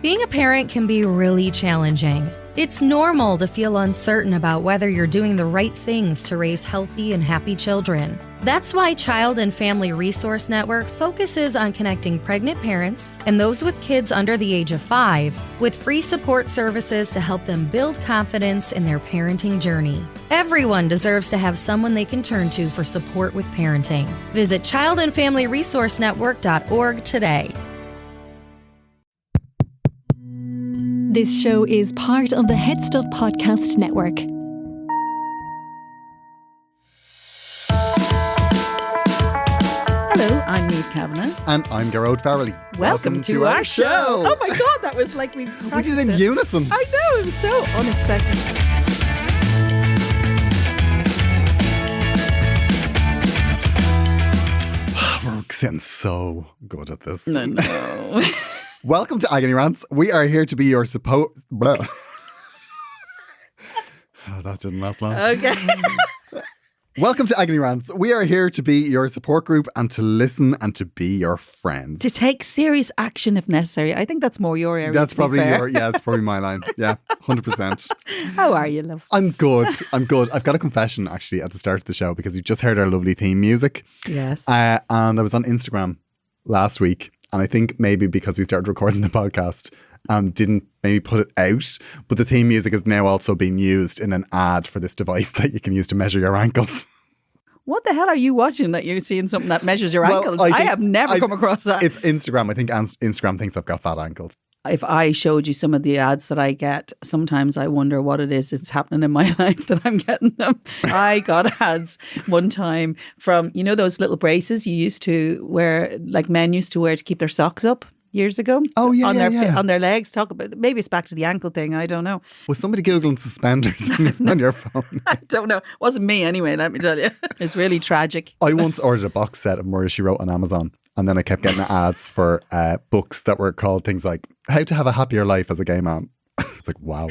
Being a parent can be really challenging. It's normal to feel uncertain about whether you're doing the right things to raise healthy and happy children. That's why Child and Family Resource Network focuses on connecting pregnant parents and those with kids under the age of 5 with free support services to help them build confidence in their parenting journey. Everyone deserves to have someone they can turn to for support with parenting. Visit childandfamilyresourcenetwork.org today. This show is part of the Head Stuff Podcast Network. Hello, I'm Niamh Kavanagh. And I'm Gearoid Farrelly. Welcome to our show. Oh my God, that was like we did in unison. I know, it was so unexpected. We're getting so good at this. No. Welcome to Agony Rants. We are here to be your support. Oh, that didn't last long. Okay. Welcome to Agony Rants. We are here to be your support group and to listen and to be your friends. To take serious action if necessary. I think that's more your area. That's probably it's probably my line. Yeah, 100%. How are you, love? I'm good. I've got a confession actually at the start of the show because you just heard our lovely theme music. Yes. And I was on Instagram last week. And I think maybe because we started recording the podcast, didn't maybe put it out. But the theme music is now also being used in an ad for this device that you can use to measure your ankles. What the hell are you watching that you're seeing something that measures your ankles? I have never come across that. It's Instagram. I think Instagram thinks I've got fat ankles. If I showed you some of the ads that I get, sometimes I wonder what it is that's happening in my life that I'm getting them. I got ads one time from, you know, those little braces you used to wear, like men used to wear to keep their socks up years ago. Oh, yeah, on their legs. Talk about, maybe it's back to the ankle thing. I don't know. Was somebody Googling suspenders on your phone? I don't know. It wasn't me anyway, let me tell you. It's really tragic. I once ordered a box set of Murder, She Wrote on Amazon. And then I kept getting ads for books that were called things like How to Have a Happier Life as a Gay Man. It's like, wow.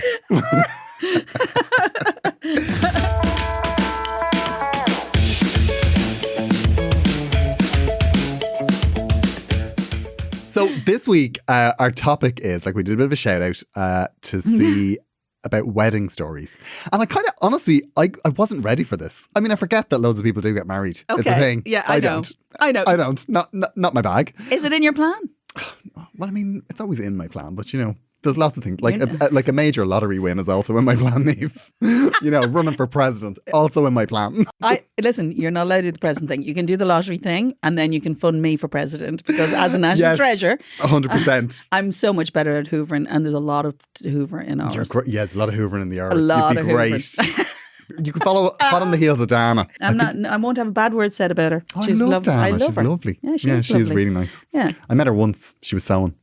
So this week, our topic is, like we did a bit of a shout out to see about wedding stories. And I kind of, honestly, I wasn't ready for this. I mean, I forget that loads of people do get married. Okay. It's a thing. Yeah, I know. I don't. Not my bag. Is it in your plan? Well, I mean, it's always in my plan, but you know, there's lots of things. Like a major lottery win is also in my plan, Niamh. You know, running for president, also in my plan. Listen, you're not allowed to do the president thing. You can do the lottery thing and then you can fund me for president because as a national treasure, 100%. I'm so much better at hoovering and there's a lot of hoover in ours. Yeah, there's a lot of hoovering in the ours. A lot You'd be great. You can follow hot on the heels of Dana. I won't have a bad word said about her. Oh, I love Dana. I love she's her. Lovely. Yeah, she's really nice. Yeah. I met her once. She was sewing.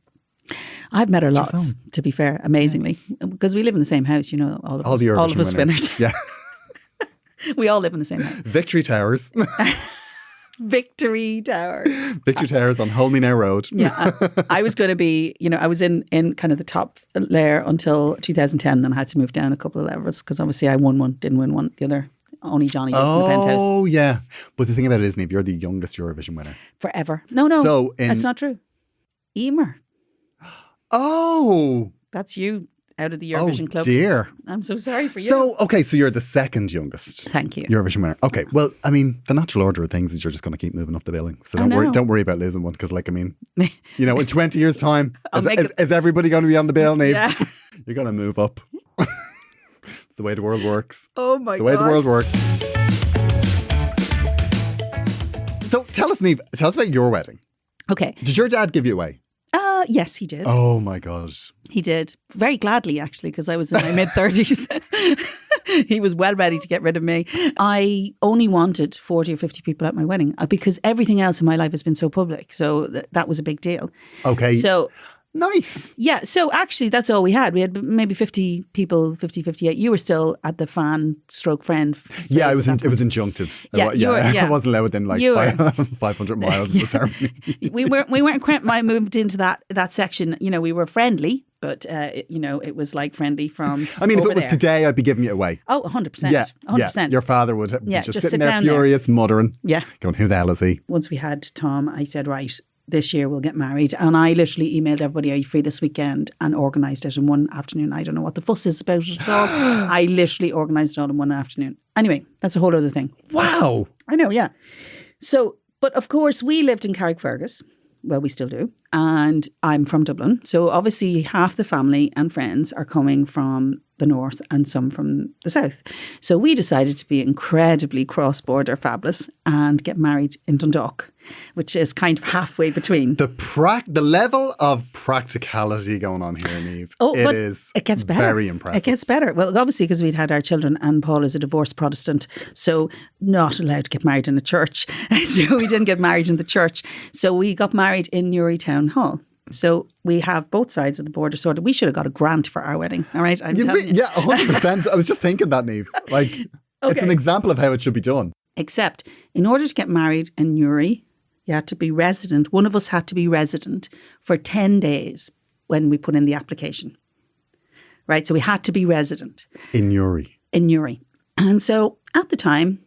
I've met her lots, to be fair, amazingly. Because we live in the same house, you know, all of us spinners. Yeah. We all live in the same house. Victory Towers. Victory Towers. Victory Towers on Hold Me Now Road. Yeah. I was going to be, you know, I was in kind of the top layer until 2010. Then I had to move down a couple of levels because obviously I won one, didn't win one. The other, only Johnny was in the penthouse. Oh, yeah. But the thing about it is, Niamh, you're the youngest Eurovision winner. Forever. No, that's not true. Emer. Oh. That's you out of the Eurovision club. Oh, dear. I'm so sorry for you. So you're the second youngest. Thank you. Eurovision winner. Okay, well, I mean, the natural order of things is you're just going to keep moving up the billing. So don't worry about losing one because, like, I mean, you know, in 20 years' time, is everybody going to be on the bill, Niamh? Yeah. You're going to move up. It's the way the world works. Oh, my God. The way the world works. So tell us, Niamh, about your wedding. Okay. Did your dad give you away? Yes, he did. Oh my God. He did. Very gladly, actually, because I was in my mid-30s. He was well ready to get rid of me. I only wanted 40 or 50 people at my wedding because everything else in my life has been so public. So that was a big deal. Okay. So nice. Yeah. So actually, that's all we had. We had maybe 50 people, 50, 58. You were still at the fan/friend. Yeah, it was injuncted. Yeah, I wasn't allowed within like 500 miles of the ceremony. we weren't. I moved into that section. You know, we were friendly, but you know, it was like friendly from. I mean, if it was today, I'd be giving you away. Oh, 100%. Yeah, 100%. Your father would be just sitting there down furious, muttering. Yeah. Going, who the hell is he? Once we had Tom, I said, right, this year we'll get married. And I literally emailed everybody, are you free this weekend? And organised it in one afternoon. I don't know what the fuss is about it at all. I literally organised it all in one afternoon. Anyway, that's a whole other thing. Wow. I know, yeah. So, but of course, we lived in Carrickfergus. Well, we still do. And I'm from Dublin. So obviously half the family and friends are coming from the north and some from the south. So we decided to be incredibly cross-border fabulous and get married in Dundalk, which is kind of halfway between. The level of practicality going on here, Niamh, it gets better. Very impressive. It gets better. Well, obviously, because we'd had our children and Paul is a divorced Protestant, so not allowed to get married in a church. So we didn't get married in the church. So we got married in Newry Town Hall. So we have both sides of the border sorted. We should have got a grant for our wedding. All right, I'm telling you. Yeah, 100%. I was just thinking that, Niamh. Like, It's an example of how it should be done. Except, in order to get married in Newry, you had to be resident. One of us had to be resident for 10 days when we put in the application. Right, so we had to be resident. In Newry. In Newry. And so at the time,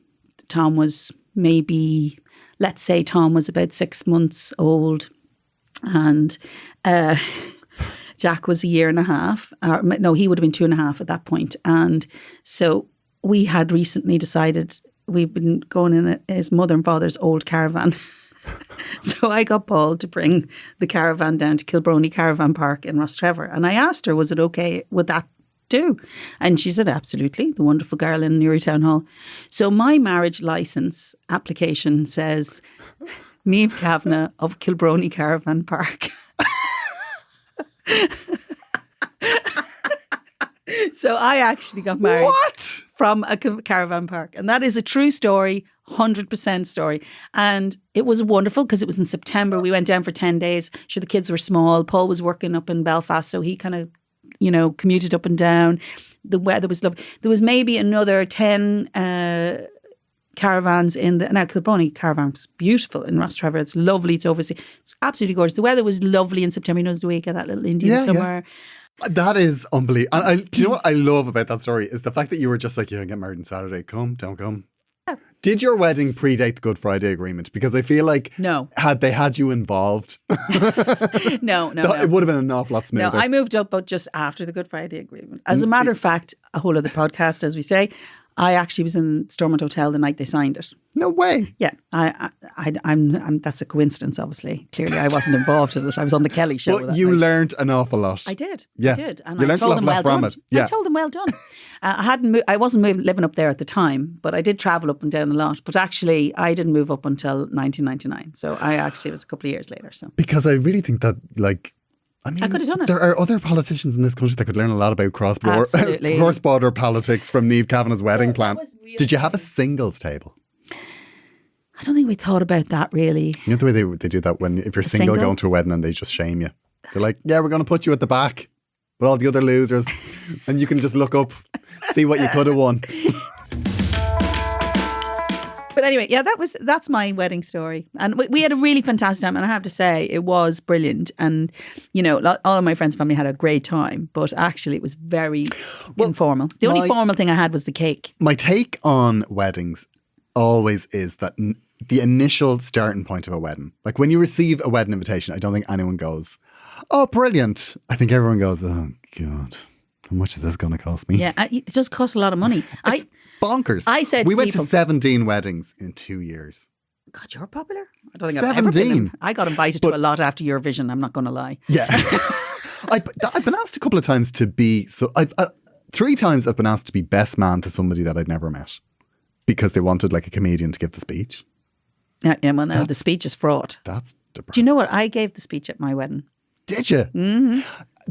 Tom was maybe, let's say Tom was about 6 months old. And Jack was a year and a half. No, he would have been 2.5 at that point. And so we had recently decided we've been going in his mother and father's old caravan. So I got Paul to bring the caravan down to Kilbrony Caravan Park in Rostrevor. And I asked her, was it okay? Would that do? And she said, absolutely. The wonderful girl in Newry Town Hall. So my marriage licence application says Niamh Kavanagh of Kilbrony Caravan Park. So I actually got married from a caravan park. And that is a true story, 100% story. And it was wonderful because it was in September. We went down for 10 days. Sure, the kids were small. Paul was working up in Belfast, so he kind of, commuted up and down. The weather was lovely. There was maybe another 10 caravans in now Kilbrony Caravan was beautiful in Rostrevor. It's lovely. It's overseas. It's absolutely gorgeous. The weather was lovely in September. You know, the week of that little Indian summer. Yeah. That is unbelievable. And do you know what I love about that story is the fact that you were just like, yeah, get married on Saturday. Come, don't come. Yeah. Did your wedding predate the Good Friday Agreement? Because I feel like had they had you involved, no, it would have been an awful lot smoother. No, I moved up but just after the Good Friday Agreement. As a matter of fact, a whole other podcast, as we say, I actually was in Stormont Hotel the night they signed it. No way. Yeah, I'm. That's a coincidence. Obviously, clearly, I wasn't involved in it. I was on the Kelly show. But you learned an awful lot. I did. Yeah, I did. And you learned a lot from it. Yeah. I told them well done. I wasn't living up there at the time, but I did travel up and down a lot. But actually, I didn't move up until 1999. So it was a couple of years later. So because I really think that I could have done it. There are other politicians in this country that could learn a lot about cross-border politics from Niamh Kavanagh's wedding plan. Did you have a singles table? I don't think we thought about that really. You know the way they do that if you're single going to a wedding and they just shame you. They're like, yeah, we're going to put you at the back with all the other losers and you can just look up, see what you could have won. But anyway, yeah, that's my wedding story. And we had a really fantastic time. And I have to say, it was brilliant. And, all of my friends and family had a great time. But actually, it was very informal. The only formal thing I had was the cake. My take on weddings always is that the initial starting point of a wedding, like when you receive a wedding invitation, I don't think anyone goes, oh, brilliant. I think everyone goes, oh, God, how much is this going to cost me? Yeah, it does cost a lot of money. It's bonkers. I said we went to 17 weddings in 2 years. God, you're popular. I don't think I've ever been. I got invited to a lot after Eurovision. I'm not going to lie. Yeah, I've been asked a couple of times to be 3 times I've been asked to be best man to somebody that I'd never met because they wanted like a comedian to give the speech. Yeah, well, now the speech is fraught. That's depressing. Do you know what? I gave the speech at my wedding. Did you? Mm-hmm.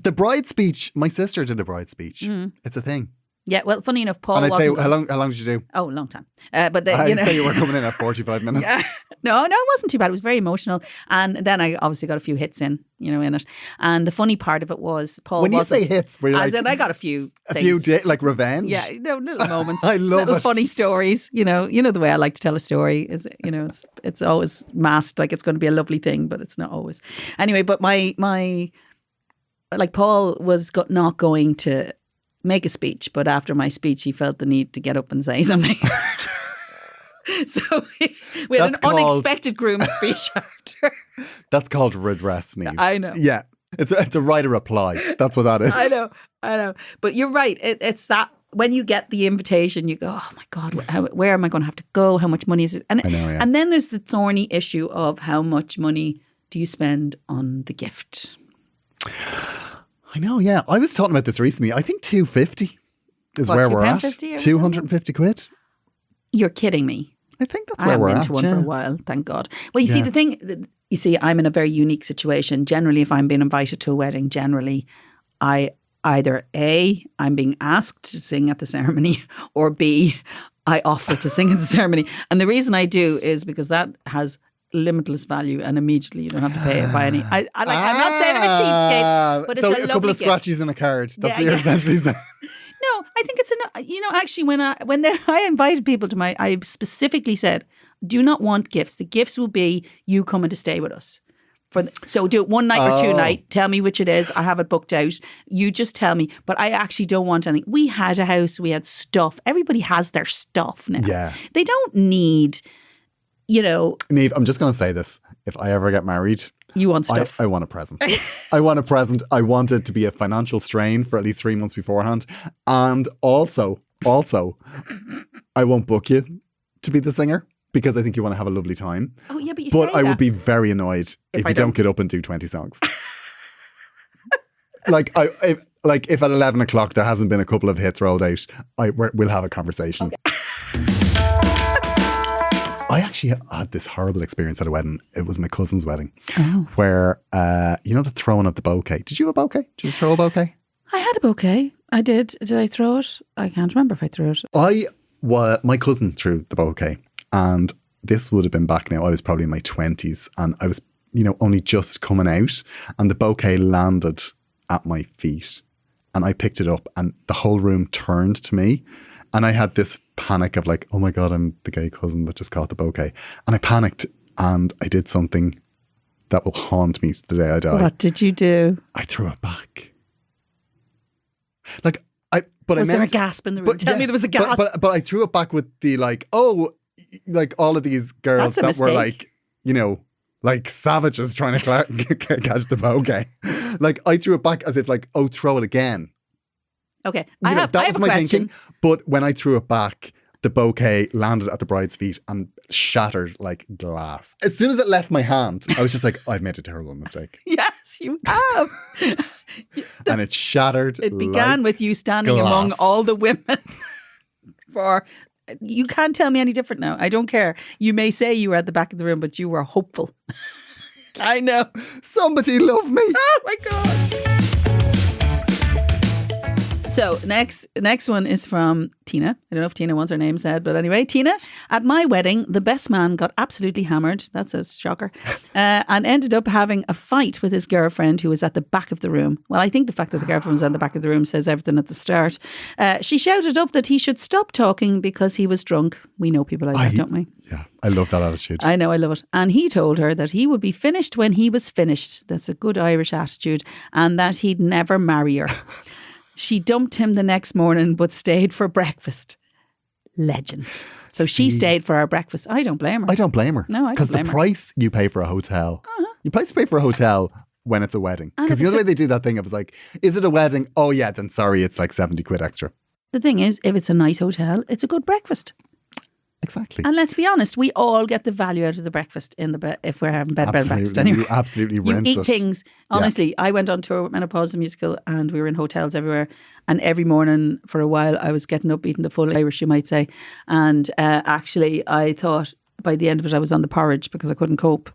The bride speech. My sister did a bride speech. Mm. It's a thing. Yeah, well, funny enough, Paul and I'd wasn't... say, how long did you do? Oh, a long time. But I'd say you were coming in at 45 minutes. Yeah. No, it wasn't too bad. It was very emotional. And then I obviously got a few hits in it. And the funny part of it was Paul when you say hits, were you I said I got a few things. Like revenge? Yeah, little moments. I love little it. funny stories. You know the way I like to tell a story is, it's always masked like it's going to be a lovely thing, but it's not always. Anyway, but my Paul was not going to make a speech, but after my speech he felt the need to get up and say something. So we had an unexpected groom speech after. That's called redress, Niamh. I know. Yeah. It's a right of reply. That's what that is. I know. But you're right. It's that when you get the invitation, you go, oh my God, where am I going to have to go? How much money is it? And, I know, yeah. And then there's the thorny issue of how much money do you spend on the gift? I know, yeah. I was talking about this recently. I think 250 is where we're at. 250 quid. You're kidding me. I think that's where we're at. I haven't been to one for a while, thank God. Well, you see, the thing, you see, I'm in a very unique situation. Generally, if I'm being invited to a wedding, I either A, I'm being asked to sing at the ceremony, or B, I offer to sing at the ceremony. And the reason I do is because that has limitless value and immediately you don't have to pay it by any. I'm not saying I'm a cheapskate, but it's so a couple of gift. scratches in a card. That's what you're essentially saying. No, I think it's actually when I invited people to I specifically said, do not want gifts. The gifts will be you coming to stay with us. So do it one night or 2 night. Tell me which it is. I have it booked out. You just tell me. But I actually don't want anything. We had a house. We had stuff. Everybody has their stuff now. Yeah. They don't need, Niamh, I'm just going to say this. If I ever get married, you want stuff. I want a present. I want a present. I want it to be a financial strain for at least 3 months beforehand. And also, I won't book you to be the singer because I think you want to have a lovely time. Oh, yeah, but I would be very annoyed if you don't get up and do 20 songs. If at 11 o'clock there hasn't been a couple of hits rolled out, we'll have a conversation. Okay. I actually had this horrible experience at a wedding. It was my cousin's wedding, where, the throwing of the bouquet. Did you have a bouquet? Did you throw a bouquet? I had a bouquet. I did. Did I throw it? I can't remember if I threw it. My cousin threw the bouquet, and this would have been back now. I was probably in my 20s, and I was, only just coming out, and the bouquet landed at my feet, and I picked it up, and the whole room turned to me. And I had this panic of like, oh my God, I'm the gay cousin that just caught the bouquet. And I panicked and I did something that will haunt me to the day I die. What did you do? I threw it back. Was there a gasp in the room? Tell me there was a gasp. But I threw it back with the all of these girls that were like savages trying to catch the bouquet. I threw it back as if throw it again. Okay, that was my question. thinking. But when I threw it back, the bouquet landed at the bride's feet and shattered like glass. As soon as it left my hand, I was just like, I've made a terrible mistake. Yes, you have. And it shattered. It began with you standing among all the women. You can't tell me any different now. I don't care. You may say you were at the back of the room, but you were hopeful. I know. Somebody love me. Oh my God. So next one is from Tina. I don't know if Tina wants her name said, but anyway, Tina, at my wedding, the best man got absolutely hammered. That's a shocker. And ended up having a fight with his girlfriend who was at the back of the room. Well, I think the fact that the girlfriend was at the back of the room says everything at the start. She shouted up that he should stop talking because he was drunk. We know people like that, don't we? Yeah, I love that attitude. I know, I love it. And he told her that he would be finished when he was finished. That's a good Irish attitude. And that he'd never marry her. She dumped him the next morning, but stayed for breakfast. Legend. So she stayed for our breakfast. I don't blame her. I don't blame her. No, I don't blame her. Because the price you pay for a hotel, you pay for a hotel when it's a wedding. Because the other way they do that thing, it was like, is it a wedding? Oh yeah, then sorry, it's like 70 quid extra. The thing is, if it's a nice hotel, it's a good breakfast. Exactly. And let's be honest, we all get the value out of the breakfast in the bed if we're having bed and breakfast. Anyway, you absolutely rinse it. You eat it. things. Honestly, I went on tour with Menopause the Musical and we were in hotels everywhere. And every morning for a while, I was getting up eating the full Irish, you might say. And actually, I thought by the end of it, I was on the porridge because I couldn't cope.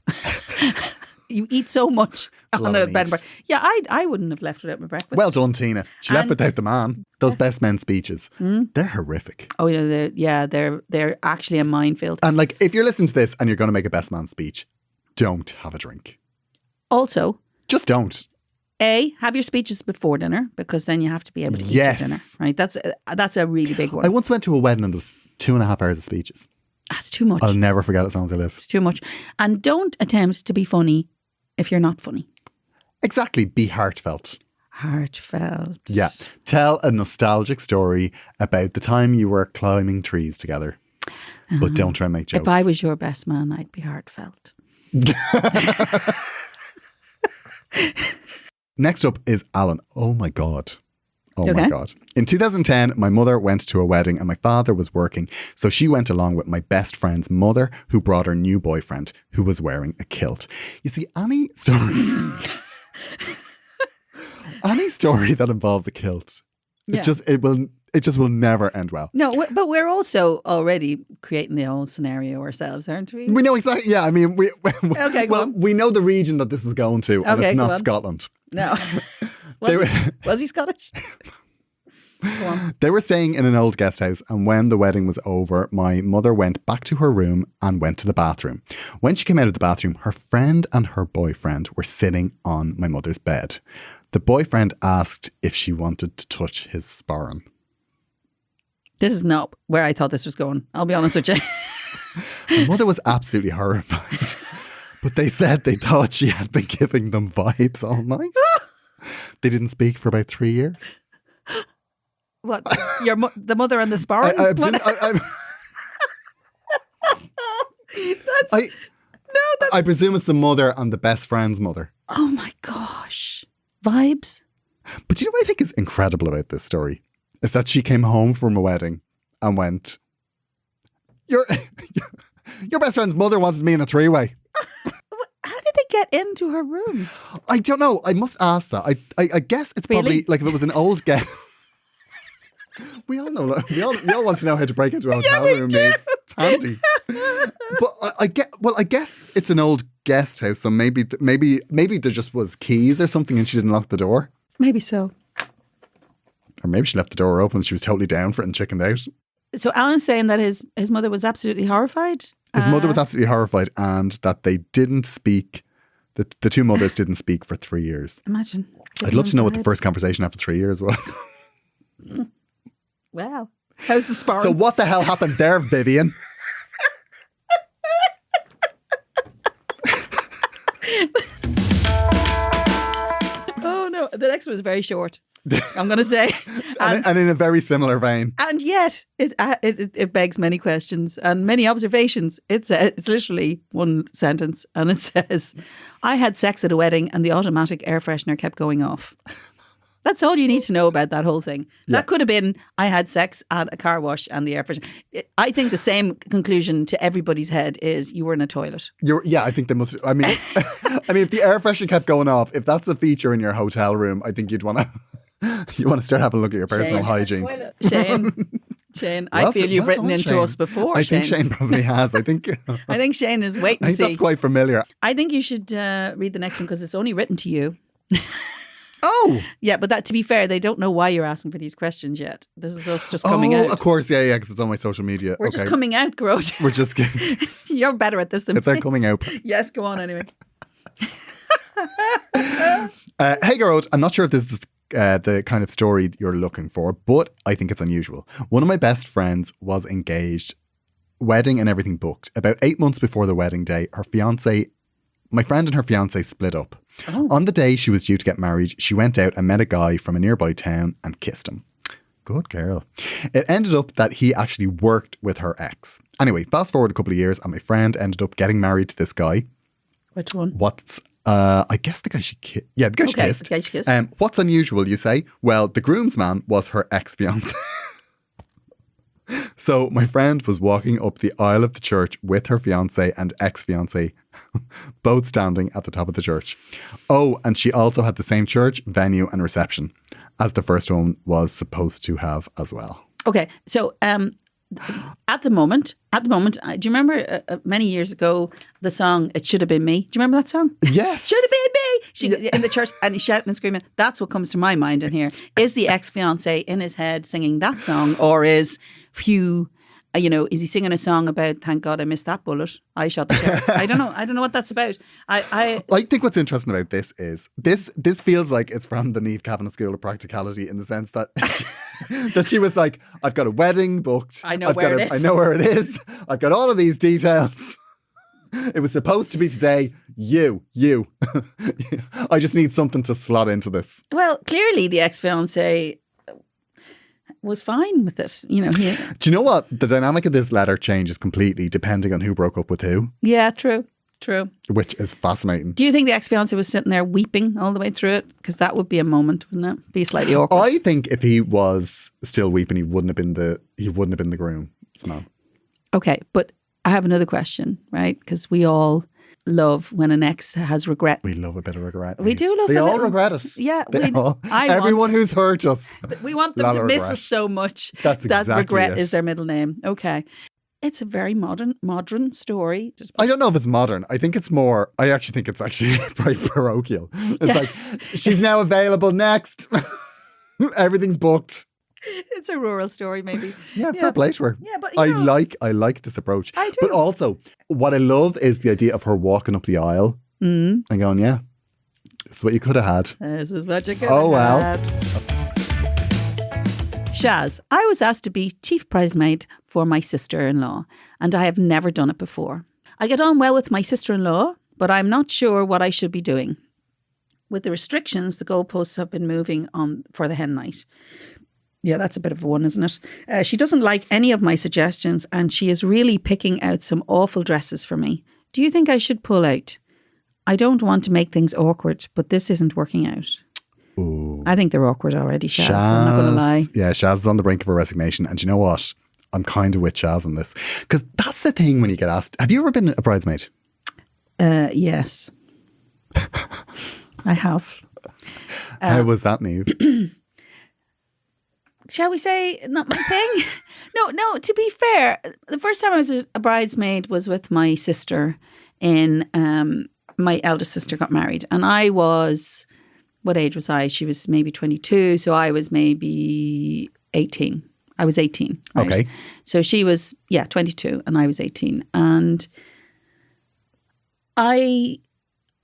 You eat so much on a bed and breakfast. Yeah, I wouldn't have left without my breakfast. Well done, Tina. She left without the man. Those best men speeches, they're horrific. Oh yeah, they're actually a minefield. And if you're listening to this and you're going to make a best man speech, don't have a drink. Also, just don't. Have your speeches before dinner because then you have to be able to eat your dinner. Right? That's a really big one. I once went to a wedding and there was 2.5 hours of speeches. That's too much. I'll never forget it as long as I live. It's too much. And don't attempt to be funny if you're not funny. Exactly. Be heartfelt. Heartfelt. Yeah. Tell a nostalgic story about the time you were climbing trees together. But don't try and make jokes. If I was your best man, I'd be heartfelt. Next up is Alan. Oh my God. Oh Okay. my God. In 2010, my mother went to a wedding and my father was working. So she went along with my best friend's mother, who brought her new boyfriend, who was wearing a kilt. You see, any story that involves a kilt, Yeah. it just will never end well. No, but we're also already creating the whole scenario ourselves, aren't we? We know exactly. Yeah, I mean, Okay, go on. we know the region that this is going to, and Okay, it's go not on. Scotland. No. Was he Scottish? Go on. They were staying in an old guest house, and when the wedding was over, my mother went back to her room and went to the bathroom. When she came out of the bathroom, her friend and her boyfriend were sitting on my mother's bed. The boyfriend asked if she wanted to touch his sporran. This is not where I thought this was going. I'll be honest with you. My mother was absolutely horrified, but they said they thought she had been giving them vibes all night. They didn't speak for about 3 years. What? The mother and the sparring? I presume it's the mother and the best friend's mother. Oh my gosh. Vibes? But you know what I think is incredible about this story? Is that she came home from a wedding and went, your best friend's mother wanted me in a three-way. How did they get into her room? I don't know. I must ask that. I guess it's probably Really? like if it was an old guest. We all know. We all want to know how to break into a hotel room. Neve. It's handy. But I guess it's an old guest house, so maybe there just was keys or something, and she didn't lock the door, Maybe so. or maybe she left the door open. And she was totally down for it and chickened out. So Alan's saying that his mother was absolutely horrified. His mother was absolutely horrified, and that they didn't speak. The two mothers didn't speak for 3 years. Imagine. I'd love to know what the first conversation after 3 years was. Wow. How's the sparring? So what the hell happened there, Vivian? Oh no, the next one is very short. I'm going to say, and in a very similar vein. and yet it begs many questions and many observations. It's literally one sentence, and it says, "I had sex at a wedding, and the automatic air freshener kept going off." That's all you need to know about that whole thing. That could have been, I had sex at a car wash and the air freshener. I think the same conclusion to everybody's head is you were in a toilet. I think they must. I mean, if the air freshener kept going off, if that's a feature in your hotel room, I think you'd want to start having a look at your personal hygiene. Shane, I feel you've written into Shane. us before. I think Shane probably has. I think Shane is waiting I to think see. that's quite familiar. I think you should read the next one because it's only written to you. Oh, Yeah, but that, to be fair, they don't know why you're asking for these questions yet. This is us just coming out. of course, yeah, because it's on my social media. We're just coming out, Gearoid. We're just. You're better at this than It's me. our coming out. Yes, go on anyway. Hey, Gearoid, I'm not sure if this is the kind of story you're looking for, but I think it's unusual. One of my best friends was engaged, wedding and everything booked. About 8 months before the wedding day, my friend and her fiance split up. Oh. On the day she was due to get married, she went out and met a guy from a nearby town and kissed him. Good girl. It ended up that he actually worked with her ex. Anyway, fast forward a couple of years and my friend ended up getting married to this guy. Which one? I guess the guy she kissed. Yeah, the guy she kissed. The guy she kissed. What's unusual, you say? Well, the groomsman was her ex-fiance. So my friend was walking up the aisle of the church with her fiance and ex-fiance, both standing at the top of the church. Oh, and she also had the same church, venue and reception as the first one was supposed to have as well. Okay, so at the moment, do you remember many years ago the song "It Should Have Been Me"? Do you remember that song? Yes. Should have been me. She in the church, and he's shouting and screaming. That's what comes to my mind in here. Is the ex-fiance in his head singing that song, or is is he singing a song about "Thank God I missed that bullet, I shot the sheriff"? I don't know what that's about. I think what's interesting about this is this feels like it's from the Niamh Kavanagh School of Practicality, in the sense that that she was like, I've got a wedding booked. I know where it is. I know where it is. I've got all of these details. It was supposed to be today. You. I just need something to slot into this. Well, clearly the ex-fiance was fine with it. You know, Do you know what? The dynamic of this letter changes completely depending on who broke up with who. Yeah, true. Which is fascinating. Do you think the ex-fiance was sitting there weeping all the way through it? Because that would be a moment, wouldn't it? Be slightly awkward. I think if he was still weeping, he wouldn't have been the groom. No. Okay, but I have another question, right? Because we all love when an ex has regret. We love a bit of regret. We do love. They all regret it. Yeah, everyone who's hurt us. We want them to miss us so much. That's exactly that regret it. is their middle name. Okay. It's a very modern story. I don't know if it's modern. I think it's more, I actually think it's actually very parochial. It's like, she's now available next. Everything's booked. It's a rural story, maybe. Yeah, fair play to her. Yeah, but I like this approach. I do. But also, what I love is the idea of her walking up the aisle and going, yeah, this is what you could have had. This is what you could have well. had. Shaz, I was asked to be chief bridesmaid for my sister-in-law, and I have never done it before. I get on well with my sister-in-law, but I'm not sure what I should be doing. With the restrictions, the goalposts have been moving on for the hen night. Yeah, that's a bit of a one, isn't it? She doesn't like any of my suggestions, and she is really picking out some awful dresses for me. Do you think I should pull out? I don't want to make things awkward, but this isn't working out. Ooh. I think they're awkward already, Shaz. I'm not going to lie. Yeah, Shaz is on the brink of her resignation. And you know what? I'm kind of with Shaz on this. Because that's the thing when you get asked. Have you ever been a bridesmaid? Yes. I have. How was that, Niamh? Shall we say not my thing? No, to be fair, the first time I was a bridesmaid was with my sister in, my eldest sister got married. And I was... What age was I? She was maybe 22. So I was maybe 18. I was 18. Right? Okay. So she was, 22 and I was 18. And I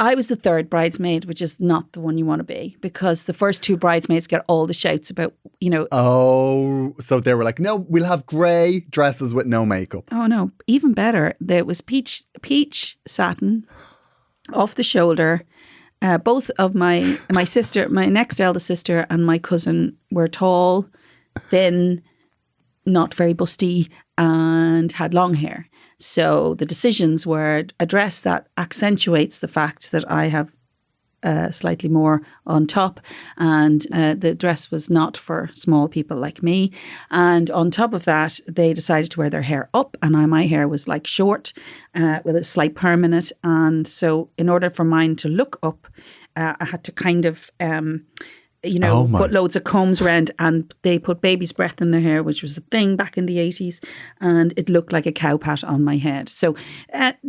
was the third bridesmaid, which is not the one you want to be, because the first two bridesmaids get all the shouts about, you know. Oh, so they were like, no, we'll have grey dresses with no makeup. Oh, no. Even better. There was peach satin off the shoulder. Both of my sister, my next eldest sister and my cousin were tall, thin, not very busty, and had long hair. So the decisions were a dress that accentuates the fact that I have slightly more on top, and the dress was not for small people like me. And on top of that, they decided to wear their hair up, and my hair was like short with a slight perm in it. And so in order for mine to look up, I had to kind of put loads of combs around, and they put baby's breath in their hair, which was a thing back in the 80s, and it looked like a cow pat on my head. So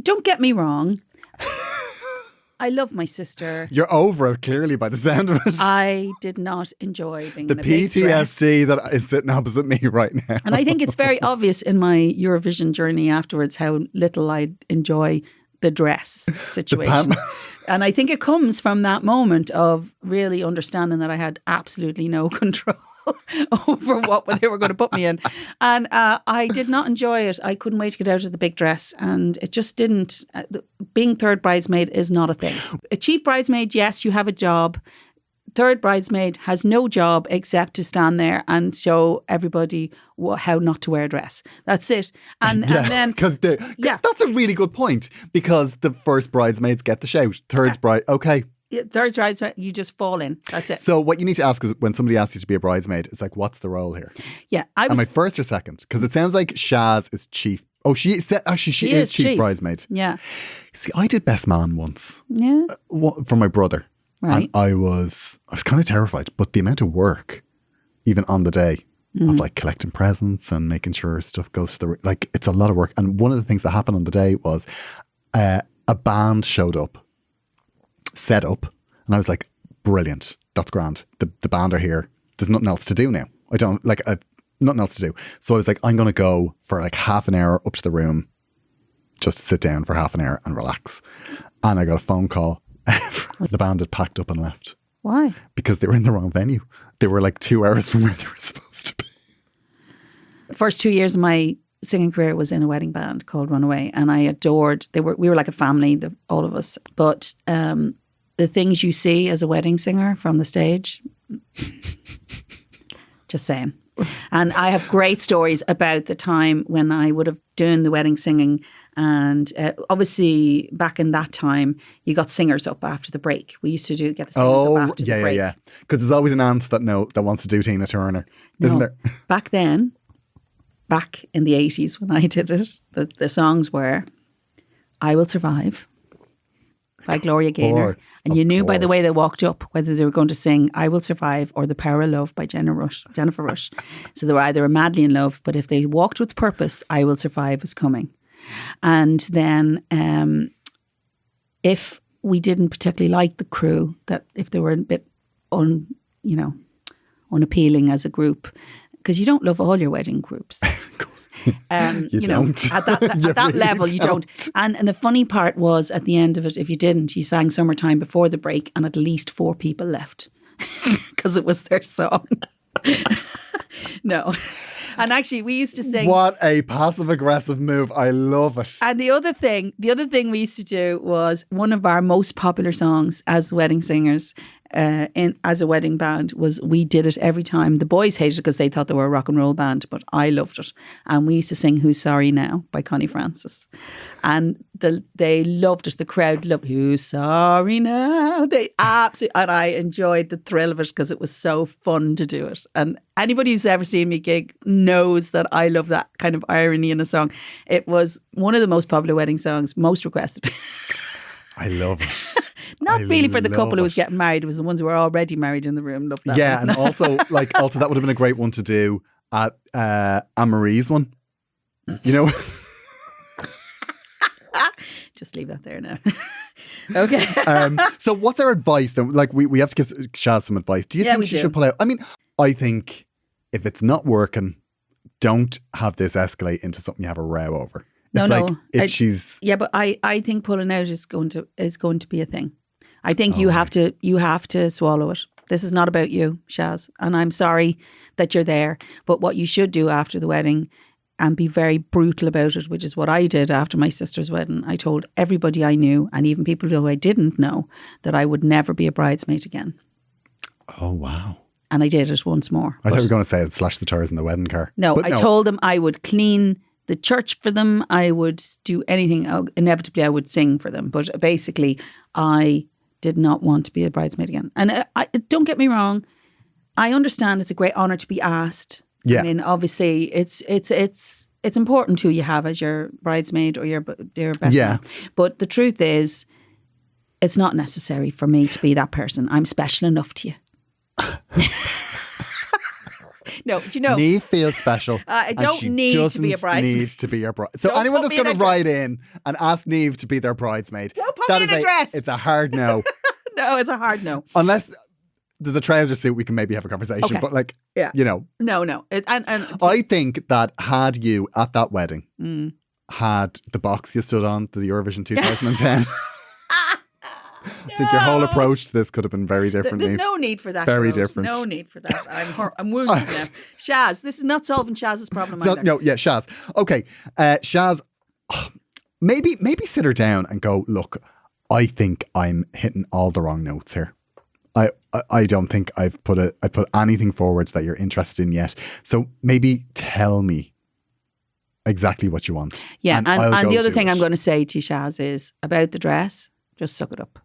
don't get me wrong. I love my sister. You're over it, clearly, by the sound of it. I did not enjoy being the in a big PTSD dress. that is sitting opposite me right now. And I think it's very obvious in my Eurovision journey afterwards how little I enjoy the dress situation. And I think it comes from that moment of really understanding that I had absolutely no control over what they were going to put me in. And I did not enjoy it. I couldn't wait to get out of the big dress. And it just didn't. Being third bridesmaid is not a thing. A chief bridesmaid, yes, you have a job. Third bridesmaid has no job except to stand there and show everybody how not to wear a dress. That's it. And then... That's a really good point, because the first bridesmaids get the shout. Third okay. Third bridesmaid, you just fall in. That's it. So what you need to ask is, when somebody asks you to be a bridesmaid, it's like, what's the role here? Yeah. Am I first or second? Because it sounds like Shaz is chief. Oh, she is chief bridesmaid. Yeah. See, I did best man once. Yeah. For my brother. Right. And I was kind of terrified, but the amount of work, even on the day, of like collecting presents and making sure stuff goes to it's a lot of work. And one of the things that happened on the day was a band showed up, set up, and I was like, brilliant, that's grand. The band are here. There's nothing else to do now. Nothing else to do. So I was like, I'm going to go for like half an hour up to the room, just to sit down for half an hour and relax. And I got a phone call. The band had packed up and left. Why? Because they were in the wrong venue. They were like 2 hours from where they were supposed to be. The first 2 years of my singing career was in a wedding band called Runaway, and I adored. We were like a family, all of us. But the things you see as a wedding singer from the stage, just saying. And I have great stories about the time when I would have done the wedding singing. And obviously, back in that time, you got singers up after the break. We used to get the singers up after the break. Yeah. Because there's always an aunt that wants to do Tina Turner, isn't there? Back then, back in the 80s when I did it, the songs were I Will Survive by Gloria Gaynor. And you knew by the way they walked up whether they were going to sing I Will Survive or The Power of Love by Jennifer Rush. So they were either madly in love, but if they walked with purpose, I Will Survive was coming. And then if we didn't particularly like the crew, that if they were a bit unappealing as a group, because you don't love all your wedding groups. You don't. At that level, you don't. And the funny part was at the end of it, if you didn't, you sang Summertime before the break and at least 4 people left because it was their song. No. And actually, we used to sing. What a passive aggressive move! I love it. And the other thing we used to do was one of our most popular songs as wedding singers, as a wedding band, was we did it every time. The boys hated it because they thought they were a rock and roll band, but I loved it. And we used to sing "Who's Sorry Now" by Connie Francis, and they loved it. The crowd loved "Who's Sorry Now." They absolutely, and I enjoyed the thrill of it because it was so fun to do it. And anybody who's ever seen me gig knows that I love that kind of irony in a song. It was one of the most popular wedding songs, most requested. I love it. Not really for the couple who was getting married. It was the ones who were already married in the room. Loved that. Yeah, and also that would have been a great one to do at Anne-Marie's one. You know? Just leave that there now. Okay. So what's our advice then? Like we have to give Shaz some advice. Do you think she should pull out? I mean, I think if it's not working, don't have this escalate into something you have a row over. It's she's but I think pulling out is going to be a thing. I think you have to swallow it. This is not about you, Shaz, and I'm sorry that you're there. But what you should do after the wedding, and be very brutal about it, which is what I did after my sister's wedding. I told everybody I knew, and even people who I didn't know, that I would never be a bridesmaid again. Oh wow! And I did it once more. I thought you were going to say I'd slash the tires in the wedding car. No, I told them I would clean the church for them. I would do anything. Inevitably, I would sing for them. But basically, I did not want to be a bridesmaid again. And don't get me wrong. I understand it's a great honour to be asked. Yeah. I mean, obviously, it's important who you have as your bridesmaid or your best man. But the truth is, it's not necessary for me to be that person. I'm special enough to you. No, do you know? Niamh feels special. I don't need to be a bridesmaid. Need to be your bride. So anyone that's going to write in and ask Niamh to be their bridesmaid, don't put me in a dress. It's a hard no. No, it's a hard no. Unless there's a trouser suit, we can maybe have a conversation. Okay. But no. I think that had you at that wedding had the box you stood on, the Eurovision 2010. I think your whole approach to this could have been very different. There's no need for that. Very different. No need for that. I'm wounded now. Shaz, this is not solving Shaz's problem either. Shaz. Okay, Shaz, maybe sit her down and go, look, I think I'm hitting all the wrong notes here. I don't think I put anything forward that you're interested in yet. So maybe tell me exactly what you want. Yeah, and the other thing I'm going to say to Shaz is about the dress, just suck it up.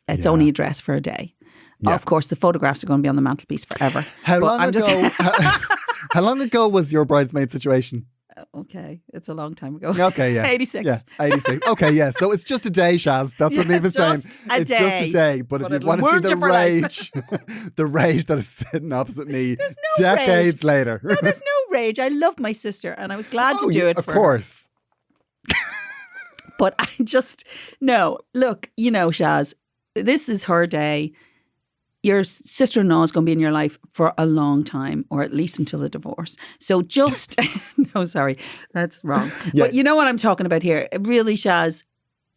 It's only a dress for a day. Yeah. Of course, the photographs are going to be on the mantelpiece forever. How long ago was your bridesmaid situation? Okay, it's a long time ago. Okay, yeah. 86. Yeah, 86. Okay, yeah. So it's just a day, Shaz. That's what Niamh is saying. It's just a day. But if you want to see the rage, the rage that is sitting opposite me decades later. No, there's no rage. I love my sister and I was glad to do it for her. Of course. But look, Shaz, this is her day. Your sister-in-law is going to be in your life for a long time, or at least until the divorce. So just, no, sorry, that's wrong. Yeah. But you know what I'm talking about here. Really, Shaz,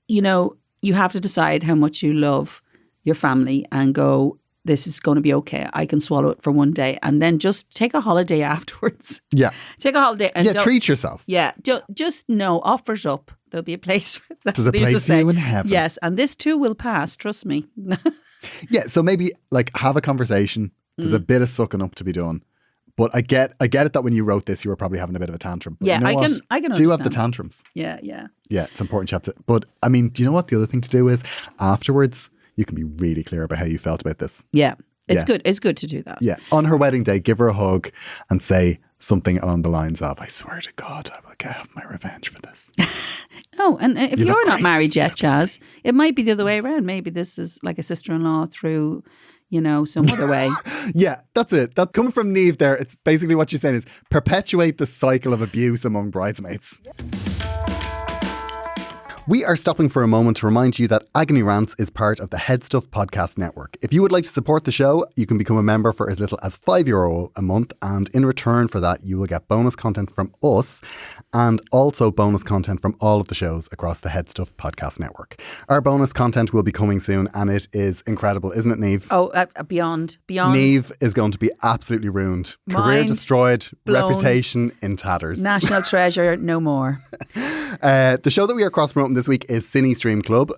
you have to decide how much you love your family and go, this is going to be okay. I can swallow it for one day and then just take a holiday afterwards. Yeah. Take a holiday. And treat yourself. Yeah. Just know, offers up. There'll be a place. There's a place for you in heaven. Yes. And this too will pass. Trust me. Yeah. So maybe have a conversation. There's a bit of sucking up to be done. But I get it that when you wrote this, you were probably having a bit of a tantrum. But Yeah, you know I can understand. Do have the tantrums. Yeah. Yeah, it's important you have to. But I mean, do you know what the other thing to do is afterwards, you can be really clear about how you felt about this. Yeah. It's good. It's good to do that. Yeah. On her wedding day, give her a hug and say something along the lines of, I swear to God, I will have my revenge for this. Oh, and if You look you're not great. married yet, Chaz, it might be the other way around. Maybe this is like a sister-in-law through, some other way. Yeah, that's it. That coming from Niamh there, it's basically what she's saying is perpetuate the cycle of abuse among bridesmaids. We are stopping for a moment to remind you that Agony Rants is part of the Head Stuff Podcast Network. If you would like to support the show, you can become a member for as little as €5 a month. And in return for that, you will get bonus content from us and also bonus content from all of the shows across the Head Stuff Podcast Network. Our bonus content will be coming soon and it is incredible, isn't it, Niamh? Oh, beyond. Niamh is going to be absolutely ruined. Career Mind destroyed, blown. reputation in tatters. National treasure, no more. The show that we are cross-promoting this week is Cine Stream Club,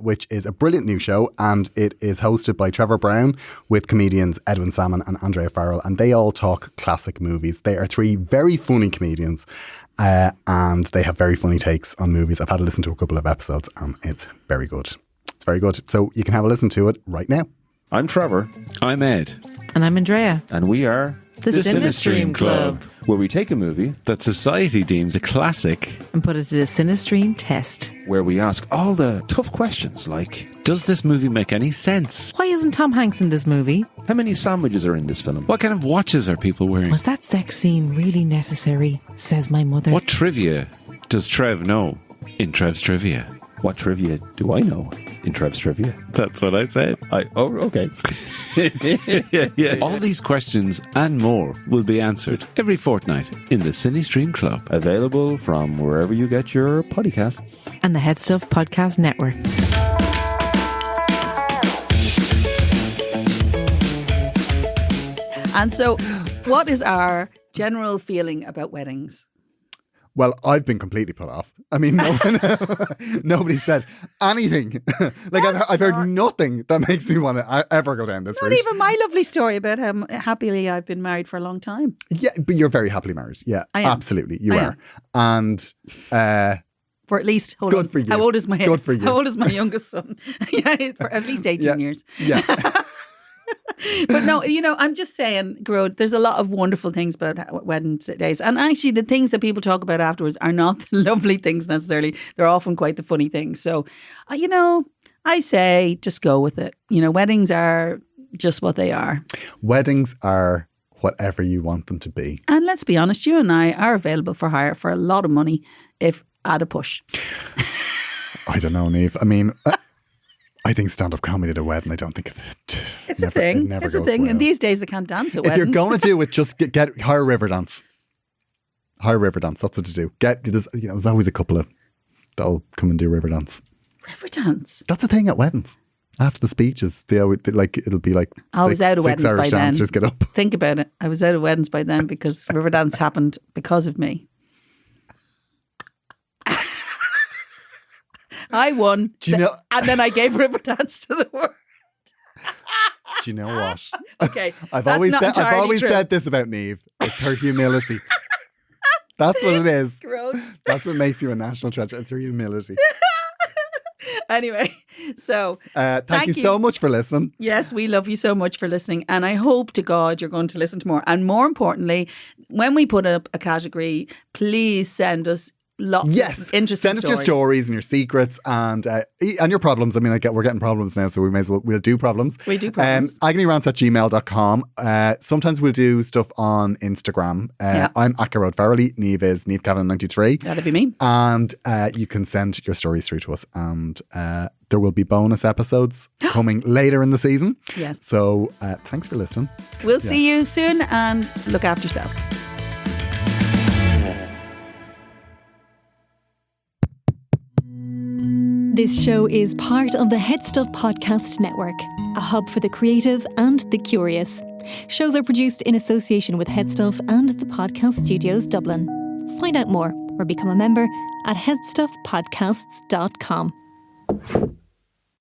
which is a brilliant new show, and it is hosted by Trevor Brown with comedians Edwin Salmon and Andrea Farrell, and they all talk classic movies. They are three very funny comedians, and they have very funny takes on movies. I've had to listen to a couple of episodes, and it's very good. It's very good. So you can have a listen to it right now. I'm Trevor. I'm Ed. And I'm Andrea. And we are The Cinestream Club. where we take a movie That society deems a classic. And put it to the Cinestream test. where we ask all the tough questions like, Does this movie make any sense? Why isn't Tom Hanks in this movie? how many sandwiches are in this film? What kind of watches are people wearing? Was that sex scene really necessary? Says my mother. What trivia does Trev know in Trev's Trivia? What trivia do I know in Trev's Trivia? That's what I said. Okay. All these questions and more will be answered every fortnight in the Cine Stream Club. Available from wherever you get your podcasts. And the Head Stuff Podcast Network. And so, what is our general feeling about weddings? Well, I've been completely put off. I mean, nobody said anything. I've heard nothing that makes me want to ever go down this route. Not even my lovely story about how happily I've been married for a long time. Yeah, but you're very happily married. Yeah, I am. Absolutely, you I are. And For at least, hold Good on. for you. How old is my Good for you. How old is my youngest son? Yeah, for at least 18 years. Yeah. But no, I'm just saying, Gearoid, there's a lot of wonderful things about wedding days. And actually, the things that people talk about afterwards are not the lovely things necessarily. They're often quite the funny things. So, I say just go with it. Weddings are just what they are. Weddings are whatever you want them to be. And let's be honest, you and I are available for hire for a lot of money if at a push. I don't know, Niamh. I mean, I think stand-up comedy at a wedding, I don't think It's a thing. It never It's a goes thing. well. And these days they can't dance at If weddings. you're going to do it, just hire Riverdance. Hire Riverdance. That's what to do. There's always a couple of that'll come and do Riverdance. Riverdance. That's a thing at weddings. After the speeches, it'll be like I was out of weddings by then. dancers get up. Think about it. I was out of weddings by then because Riverdance happened because of me. I won. Do you know? And then I gave Riverdance to the world. Do you know what? Okay. I've that's always not entirely true. said this about Niamh. It's her humility. That's what it is. Gearoid. That's what makes you a national treasure. It's her humility. Anyway, so Thank you so much for listening. yes, we love you so much for listening. And I hope to God you're going to listen to more. And more importantly, when we put up a category, please send us lots of interesting Send us your stories and your secrets and your problems. I mean, we're getting problems now, so we'll do problems. We do problems. agonyrants@gmail.com. Sometimes we'll do stuff on Instagram. I'm at Gearoid Farrelly. Niamh is Niamh Cavan 93. That'd be me. And you can send your stories through to us. And there will be bonus episodes coming later in the season. Yes. So thanks for listening. We'll see you soon and look after yourselves. This show is part of the Head Stuff Podcast Network, a hub for the creative and the curious. Shows are produced in association with Head Stuff and the Podcast Studios Dublin. Find out more or become a member at headstuffpodcasts.com.